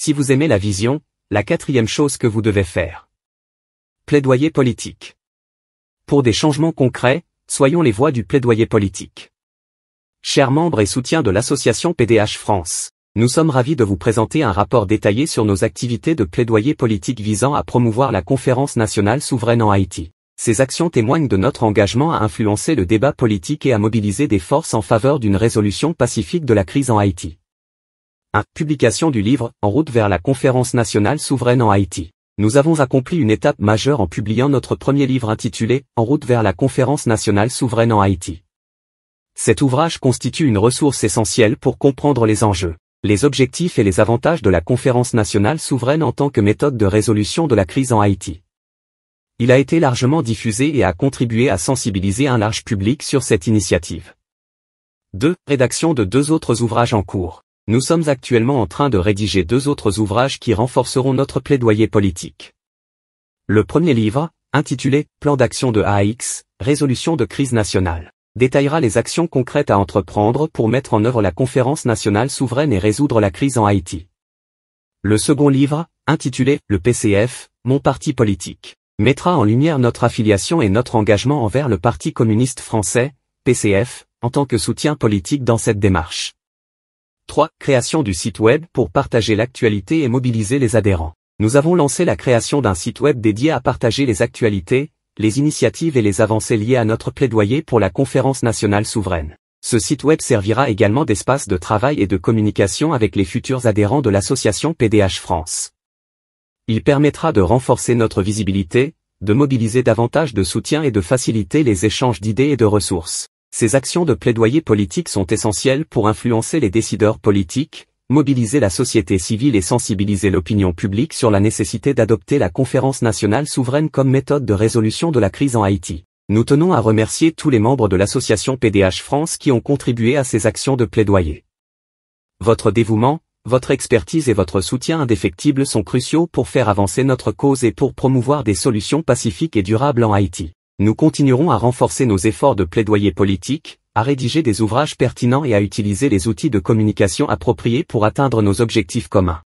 Si vous aimez la vision, la quatrième chose que vous devez faire. Plaidoyer politique. Pour des changements concrets, soyons les voix du plaidoyer politique. Chers membres et soutiens de l'association PDH France, nous sommes ravis de vous présenter un rapport détaillé sur nos activités de plaidoyer politique visant à promouvoir la conférence nationale souveraine en Haïti. Ces actions témoignent de notre engagement à influencer le débat politique et à mobiliser des forces en faveur d'une résolution pacifique de la crise en Haïti. 1. Publication du livre « En route vers la conférence nationale souveraine en Haïti ». Nous avons accompli une étape majeure en publiant notre premier livre intitulé « En route vers la conférence nationale souveraine en Haïti ». Cet ouvrage constitue une ressource essentielle pour comprendre les enjeux, les objectifs et les avantages de la conférence nationale souveraine en tant que méthode de résolution de la crise en Haïti. Il a été largement diffusé et a contribué à sensibiliser un large public sur cette initiative. 2. Rédaction de 2 autres ouvrages en cours. Nous sommes actuellement en train de rédiger 2 autres ouvrages qui renforceront notre plaidoyer politique. Le premier livre, intitulé « Plan d'action de AX, résolution de crise nationale », détaillera les actions concrètes à entreprendre pour mettre en œuvre la conférence nationale souveraine et résoudre la crise en Haïti. Le second livre, intitulé « Le PCF, mon parti politique », mettra en lumière notre affiliation et notre engagement envers le Parti communiste français, PCF, en tant que soutien politique dans cette démarche. 3. Création du site web pour partager l'actualité et mobiliser les adhérents. Nous avons lancé la création d'un site web dédié à partager les actualités, les initiatives et les avancées liées à notre plaidoyer pour la conférence nationale souveraine. Ce site web servira également d'espace de travail et de communication avec les futurs adhérents de l'association PDH France. Il permettra de renforcer notre visibilité, de mobiliser davantage de soutien et de faciliter les échanges d'idées et de ressources. Ces actions de plaidoyer politique sont essentielles pour influencer les décideurs politiques, mobiliser la société civile et sensibiliser l'opinion publique sur la nécessité d'adopter la conférence nationale souveraine comme méthode de résolution de la crise en Haïti. Nous tenons à remercier tous les membres de l'association PDH France qui ont contribué à ces actions de plaidoyer. Votre dévouement, votre expertise et votre soutien indéfectible sont cruciaux pour faire avancer notre cause et pour promouvoir des solutions pacifiques et durables en Haïti. Nous continuerons à renforcer nos efforts de plaidoyer politique, à rédiger des ouvrages pertinents et à utiliser les outils de communication appropriés pour atteindre nos objectifs communs.